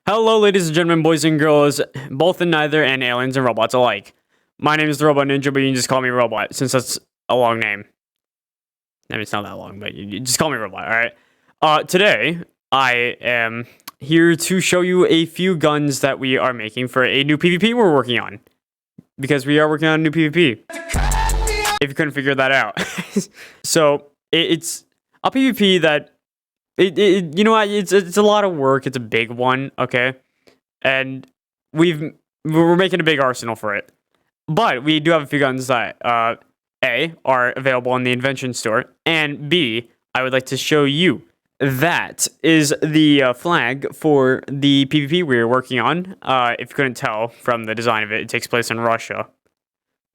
Hello, ladies and gentlemen, boys and girls, both and neither, and aliens and robots alike. My name is the Robot Ninja, but you can just call me Robot, since that's a long name. I mean, it's not that long, but you just call me Robot, alright? Today, I am here to show you a few guns that we are making for a new PvP we're working on. Because we are working on a new PvP. If you couldn't figure that out. So, it's a PvP that you know what? It's a lot of work. It's a big one, okay, and we're making a big arsenal for it. But we do have a few guns that A are available on the invention store, and B I would like to show you. That is the flag for the PvP we're working on. If you couldn't tell from the design of it, it takes place in Russia.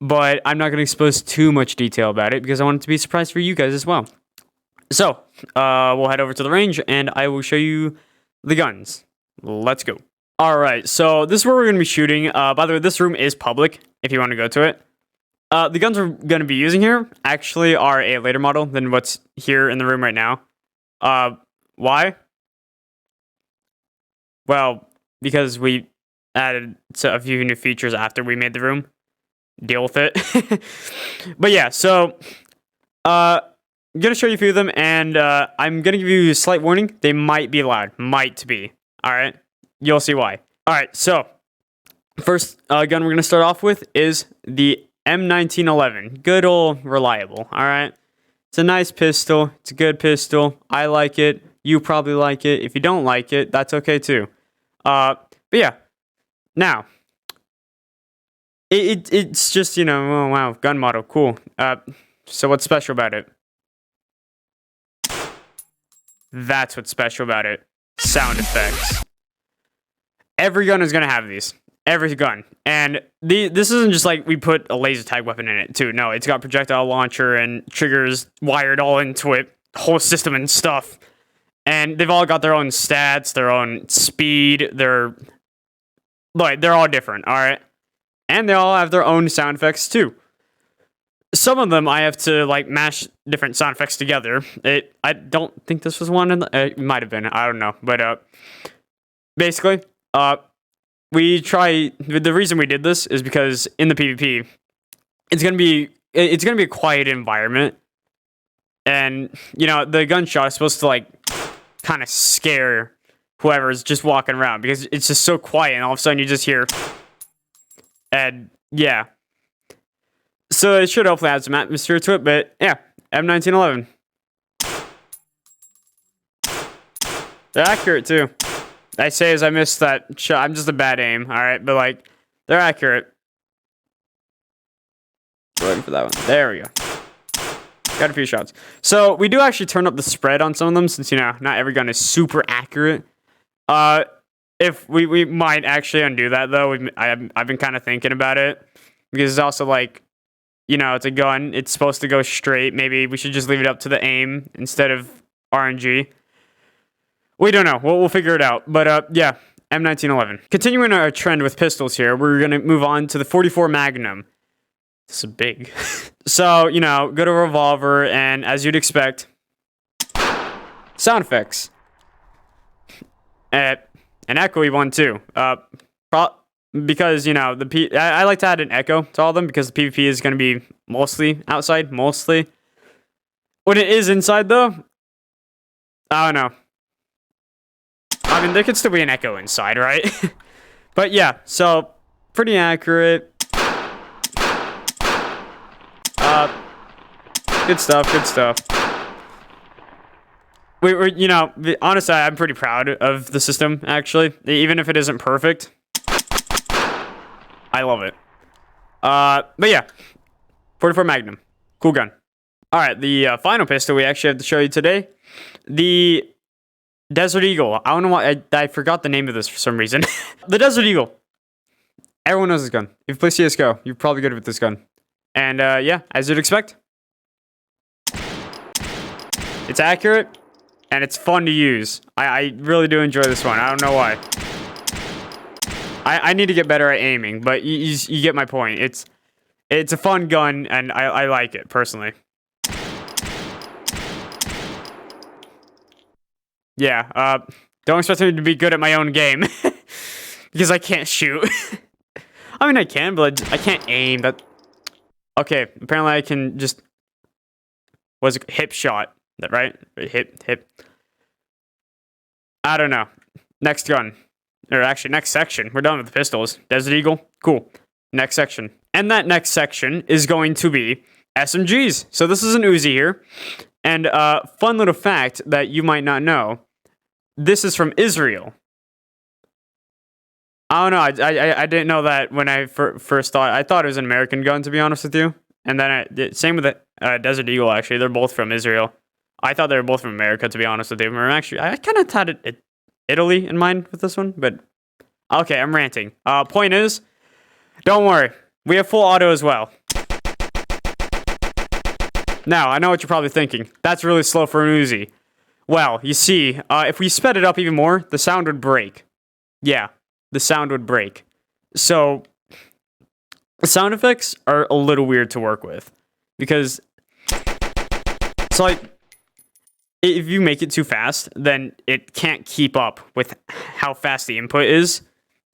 But I'm not going to expose too much detail about it because I want it to be a surprise for you guys as well. So, we'll head over to the range, and I will show you the guns. Let's go. Alright, so this is where we're going to be shooting. By the way, this room is public, if you want to go to it. The guns we're going to be using here actually are a later model than what's here in the room right now. Why? Well, because we added a few new features after we made the room. Deal with it. But yeah, so, I'm going to show you a few of them, and I'm going to give you a slight warning. They might be loud. Might be. Alright? You'll see why. Alright, so, first gun we're going to start off with is the M1911. Good old reliable, alright? It's a nice pistol. It's a good pistol. I like it. You probably like it. If you don't like it, that's okay too. But yeah. Now, it's just, you know, oh wow, gun model, cool. So what's special about it? That's what's special about it. Sound effects. Every gun is going to have these. Every gun. And this isn't just like we put a laser tag weapon in it, too. No, it's got projectile launcher and triggers wired all into it. Whole system and stuff. And they've all got their own stats, their own speed. They're all different, alright? And they all have their own sound effects, too. Some of them I have to like mash different sound effects together. I don't think this was one. It might have been. I don't know. But basically, we try. The reason we did this is because in the PvP, it's gonna be a quiet environment, and you know the gunshot is supposed to like kind of scare whoever's just walking around because it's just so quiet, and all of a sudden you just hear, and yeah. So it should hopefully add some atmosphere to it, but yeah, M1911. They're accurate too. I say as I missed that shot. I'm just a bad aim, alright? But like, they're accurate. Waiting for that one. There we go. Got a few shots. So we do actually turn up the spread on some of them since, you know, not every gun is super accurate. If we might actually undo that though. I've been kind of thinking about it. Because it's also like, you know, it's a gun. It's supposed to go straight. Maybe we should just leave it up to the aim instead of RNG. We don't know. We'll figure it out. But, yeah, M1911. Continuing our trend with pistols here, we're going to move on to the 44 Magnum. This is big. So, you know, go to revolver, and as you'd expect, sound effects. An echoey one, too. Because, you know, I like to add an echo to all of them because the PvP is going to be mostly outside, mostly. When it is inside, though, I don't know. I mean, there could still be an echo inside, right? But yeah, so, pretty accurate. Good stuff, good stuff. We're, you know, honestly, I'm pretty proud of the system, actually. Even if it isn't perfect. I love it. But yeah, 44 Magnum. Cool gun. Alright, the final pistol we actually have to show you today. The Desert Eagle. I don't know why, I forgot the name of this for some reason. The Desert Eagle. Everyone knows this gun. If you play CSGO, you're probably good with this gun. And yeah, as you'd expect. It's accurate, and it's fun to use. I really do enjoy this one. I don't know why. I need to get better at aiming, but you get my point. It's a fun gun, and I like it, personally. Yeah, don't expect me to be good at my own game. because I can't shoot. I mean, I can, but I can't aim. That okay? Apparently, I can just was it hip shot. That right? Hip. I don't know. Next gun, or actually next section. We're done with the pistols. Desert Eagle, cool. Next section, and that next section is going to be SMGs. So this is an Uzi here, and fun little fact that you might not know. This is from Israel. I don't know. I didn't know that when I first thought. I thought it was an American gun, to be honest with you. And then same with the Desert Eagle. Actually, they're both from Israel. I thought they were both from America, to be honest with you. Actually, I kind of had Italy in mind with this one, but okay, I'm ranting. Point is, don't worry, we have full auto as well. Now, I know what you're probably thinking. That's really slow for an Uzi. Well, you see, if we sped it up even more, the sound would break. Yeah, the sound would break. So, the sound effects are a little weird to work with. Because, it's like, if you make it too fast, then it can't keep up with how fast the input is.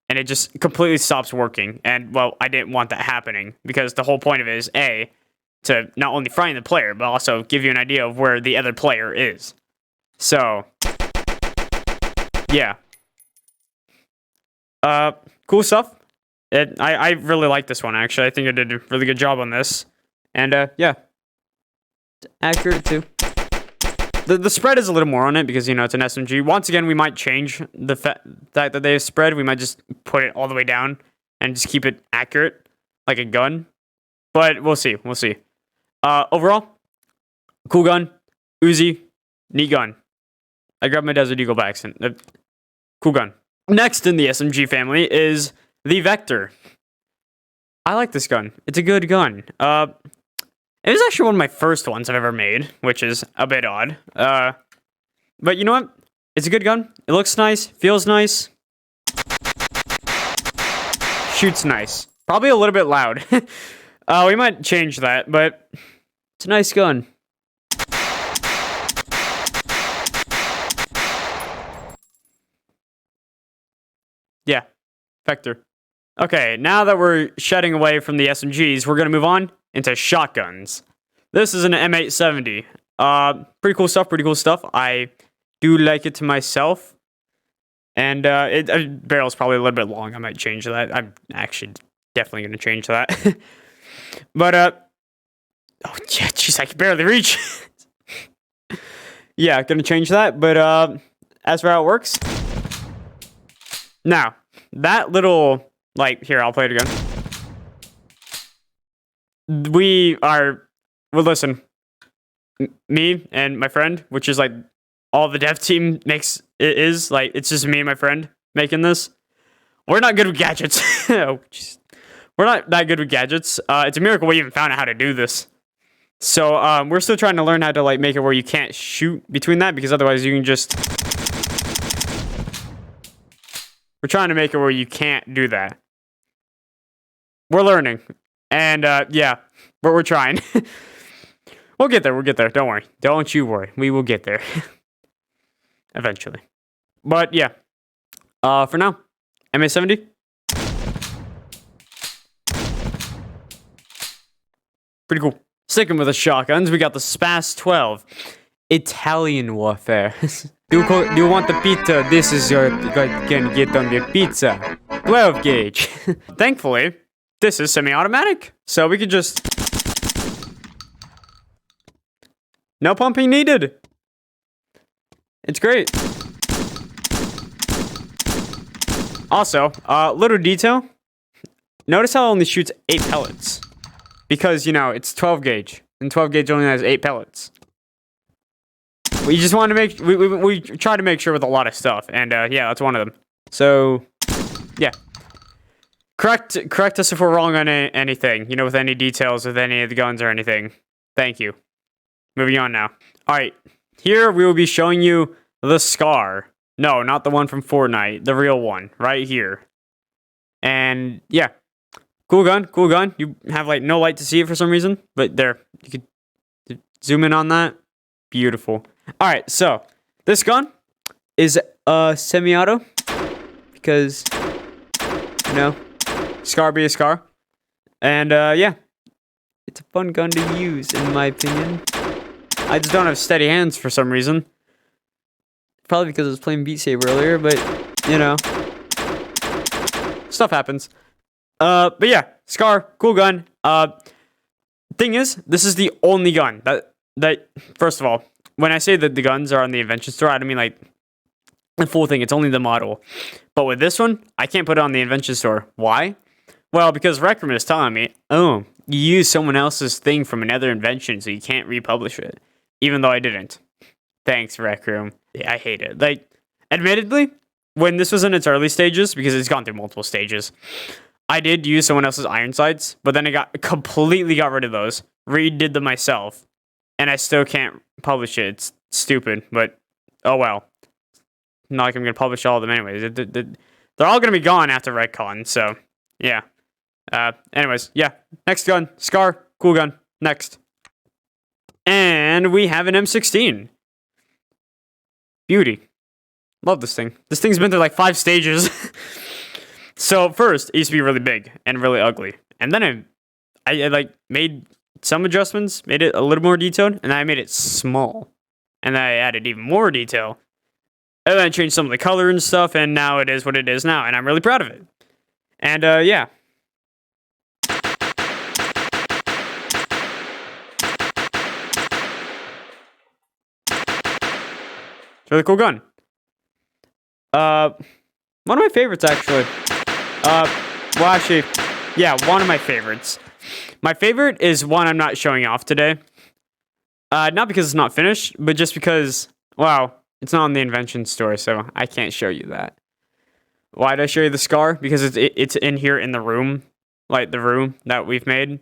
And it just completely stops working. And, well, I didn't want that happening. Because the whole point of it is, A, to not only frighten the player, but also give you an idea of where the other player is. So, yeah. Cool stuff. I really like this one, actually. I think I did a really good job on this. And, yeah. Accurate, too. The spread is a little more on it because, you know, it's an SMG. Once again, we might change the fact that they have spread. We might just put it all the way down and just keep it accurate, like a gun. But we'll see. We'll see. Overall, cool gun. Uzi, neat gun. I grabbed my Desert Eagle by accident. Cool gun. Next in the SMG family is the Vector. I like this gun. It's a good gun. It was actually one of my first ones I've ever made, which is a bit odd. But you know what? It's a good gun. It looks nice. Feels nice. Shoots nice. Probably a little bit loud. We might change that, but it's a nice gun. Yeah, Vector. Okay, now that we're shedding away from the SMGs, we're going to move on into shotguns. This is an M870. Pretty cool stuff. I do like it to myself. And barrel's probably a little bit long. I might change that. I'm actually definitely going to change that. But, oh, yeah, jeez, I can barely reach. Yeah, going to change that. But, as for how it works. Now, that little, like, here, I'll play it again. Well, listen, me and my friend, which is like all the dev team it's just me and my friend making this. We're not good with gadgets. Oh, jeez. We're not that good with gadgets. It's a miracle we even found out how to do this. So, we're still trying to learn how to, like, make it where you can't shoot between that, because otherwise you can just... We're trying to make it where you can't do that. We're learning. And, yeah, we're trying. We'll get there. Don't worry. Don't you worry. We will get there. Eventually. But, yeah. For now, M870. Pretty cool. Sticking with the shotguns, we got the SPAS 12. Italian warfare. Do you want the pizza? This is your can get on the pizza. 12 gauge. Thankfully, this is semi-automatic, so we could just... No pumping needed. It's great. Also, little detail. Notice how it only shoots 8 pellets. Because, you know, it's 12 gauge. And 12 gauge only has 8 pellets. We just want to make... We try to make sure with a lot of stuff. And, yeah, that's one of them. So, yeah. Correct us if we're wrong on anything. You know, with any details with any of the guns or anything. Thank you. Moving on now. Alright. Here, we will be showing you the Scar. No, not the one from Fortnite. The real one. Right here. And, yeah. Cool gun. You have, like, no light to see it for some reason. But there. You could zoom in on that. Beautiful. Alright, so. This gun is semi-auto. Because you know, Scar be a Scar. And yeah, it's a fun gun to use, in my opinion. I just don't have steady hands for some reason. Probably because I was playing Beat Saber earlier, but, you know, stuff happens. But yeah, Scar, cool gun. Thing is, this is the only gun that first of all, when I say that the guns are on the invention store, I don't mean like the full thing. It's only the model. But with this one, I can't put it on the invention store. Why? Well, because Rec Room is telling me, oh, you used someone else's thing from another invention, so you can't republish it. Even though I didn't. Thanks, Rec Room. Yeah, I hate it. Like, admittedly, when this was in its early stages, because it's gone through multiple stages, I did use someone else's iron sights, but then I completely got rid of those, redid them myself, and I still can't publish it. It's stupid, but oh well. Not like I'm going to publish all of them anyways. They're all going to be gone after Redcon, so yeah. Anyways, yeah. Next gun, Scar, cool gun. Next. And we have an M16. Beauty. Love this thing. This thing's been through like 5 stages. So first, it used to be really big and really ugly. And then I like made some adjustments, made it a little more detailed, and then I made it small. And then I added even more detail. And then I changed some of the color and stuff, and now it is what it is now, and I'm really proud of it. And yeah. It's a really cool gun. One of my favorites, actually. Well, actually, yeah, one of my favorites. My favorite is one I'm not showing off today. Not because it's not finished, but just because, wow, it's not on the invention store, so I can't show you that. Why did I show you the Scar? Because it's in here in the room, like the room that we've made,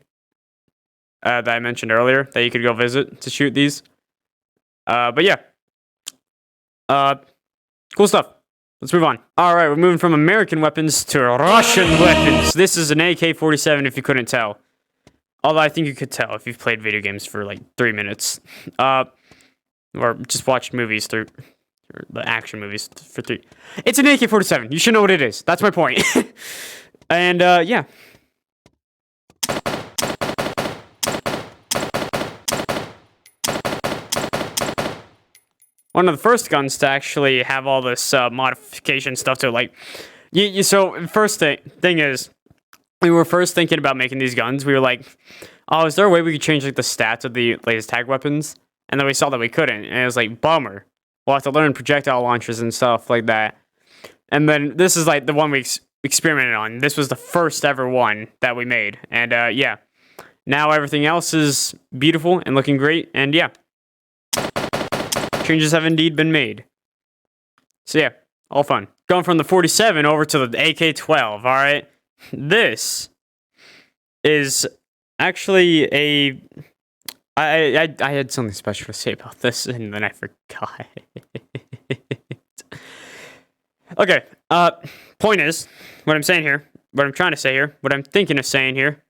that I mentioned earlier, that you could go visit to shoot these. But yeah. Cool stuff. Let's move on. Alright, we're moving from American weapons to Russian weapons. This is an AK-47 if you couldn't tell. Although I think you could tell if you've played video games for like 3 minutes. Or just watched movies through... the action movies for 3... It's an AK-47. You should know what it is. That's my point. And, yeah. One of the first guns to actually have all this modification stuff to it. Like, so first thing is, we were first thinking about making these guns. We were like, oh, is there a way we could change like the stats of the latest tag weapons? And then we saw that we couldn't, and it was like, bummer. We'll have to learn projectile launchers and stuff like that. And then this is like the one we experimented on. This was the first ever one that we made. And yeah, now everything else is beautiful and looking great. And yeah. Changes have indeed been made. So yeah, all fun. Going from the 47 over to the AK-12, alright? This is actually a... I had something special to say about this, and then I forgot. Okay, point is, what I'm saying here, what I'm trying to say here, what I'm thinking of saying here.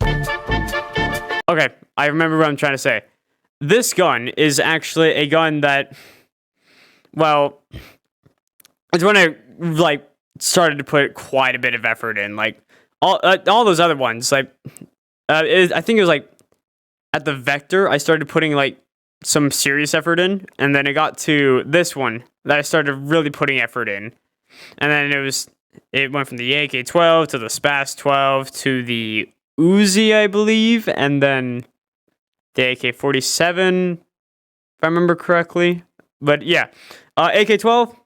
Okay, I remember what I'm trying to say. This gun is actually a gun that, well, it's when I, like, started to put quite a bit of effort in. Like, all those other ones, like, I think it was, like, at the Vector, I started putting, like, some serious effort in. And then it got to this one that I started really putting effort in. And then it went from the AK-12 to the SPAS-12 to the Uzi, I believe. And then the AK-47, if I remember correctly. But yeah, AK-12.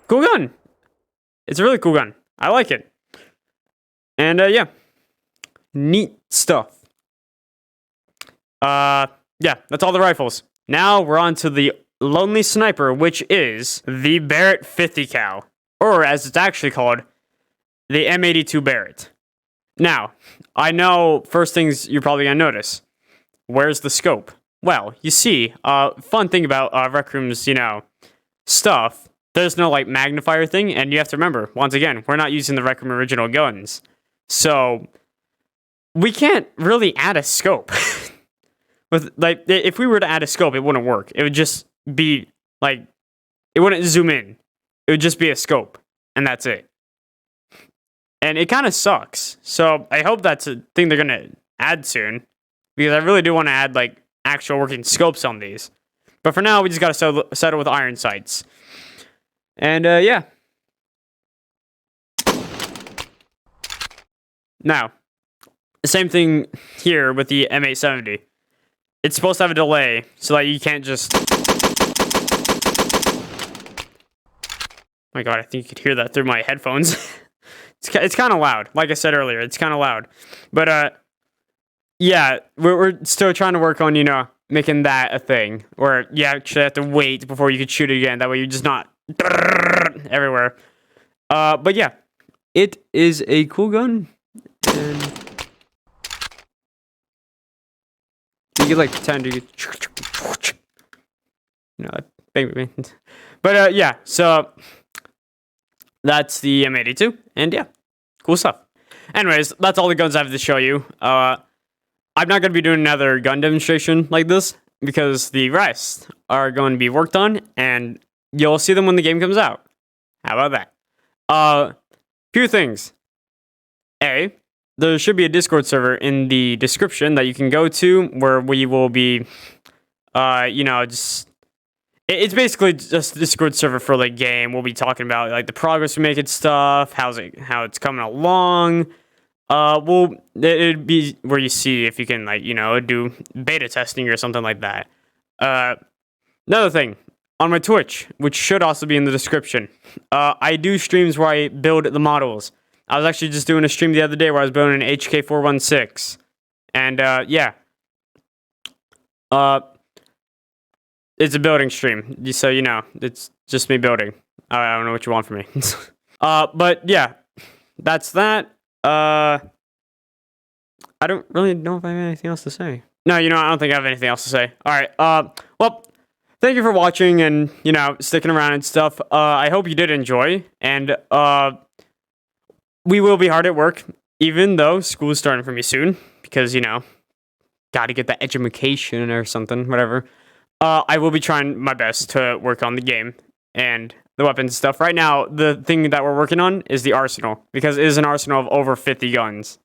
Cool gun. It's a really cool gun. I like it. And yeah, neat stuff. Yeah, that's all the rifles. Now we're on to the Lonely Sniper, which is the Barrett 50 cal, or as it's actually called, the M82 Barrett. Now, I know first things you're probably gonna notice. Where's the scope? Well, you see, fun thing about Rec Room's, stuff, there's no like magnifier thing, and you have to remember, once again, we're not using the Rec Room original guns. So we can't really add a scope. With like, if we were to add a scope, it wouldn't work. It would just be like, it wouldn't zoom in. It would just be a scope, and that's it. And it kind of sucks. So I hope that's a thing they're gonna add soon, because I really do want to add like actual working scopes on these. But for now, we just gotta settle with iron sights. And yeah. Now, the same thing here with the M870. It's supposed to have a delay, so that you can't just... My god, I think you could hear that through my headphones. It's kind of loud. Like I said earlier, it's kind of loud. But, yeah, we're still trying to work on, you know, making that a thing. Where you actually have to wait before you could shoot it again. That way you're just not... everywhere. But yeah, it is a cool gun. And... you could like pretend you could, you know, bang. But yeah, so that's the M82, and yeah, cool stuff. Anyways, that's all the guns I have to show you. I'm not gonna be doing another gun demonstration like this because the rest are going to be worked on, and you'll see them when the game comes out. How about that? Few things. A, there should be a Discord server in the description that you can go to where we will be, you know, just... It's basically just a Discord server for the game. We'll be talking about, like, the progress we make and stuff, how it's coming along. It'd be where you see if you can, like, you know, do beta testing or something like that. Another thing, on my Twitch, which should also be in the description, I do streams where I build the models. I was actually just doing a stream the other day where I was building an HK416. And, yeah. It's a building stream. So, you know, it's just me building. I don't know what you want from me. But, yeah. That's that. I don't really know if I have anything else to say. No, you know, I don't think I have anything else to say. Alright, well, thank you for watching and, you know, sticking around and stuff. I hope you did enjoy. And, we will be hard at work, even though school's starting for me soon, because, you know, gotta get that education or something, whatever. I will be trying my best to work on the game and the weapons stuff. Right now, the thing that we're working on is the arsenal, because it is an arsenal of over 50 guns.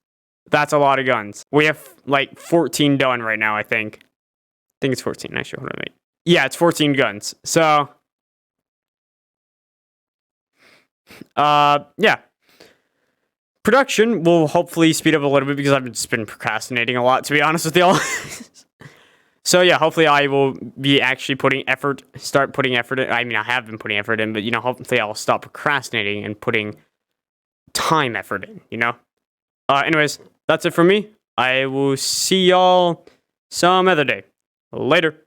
That's a lot of guns. We have, like, 14 done right now, I think. I think it's 14, actually. Hold on, wait. Yeah, it's 14 guns. So, yeah. Production will hopefully speed up a little bit because I've just been procrastinating a lot, to be honest with y'all. So yeah, hopefully I will be actually start putting effort in. I mean, I have been putting effort in, but, you know, hopefully I'll stop procrastinating and putting time effort in, you know? Anyways, that's it for me. I will see y'all some other day. Later.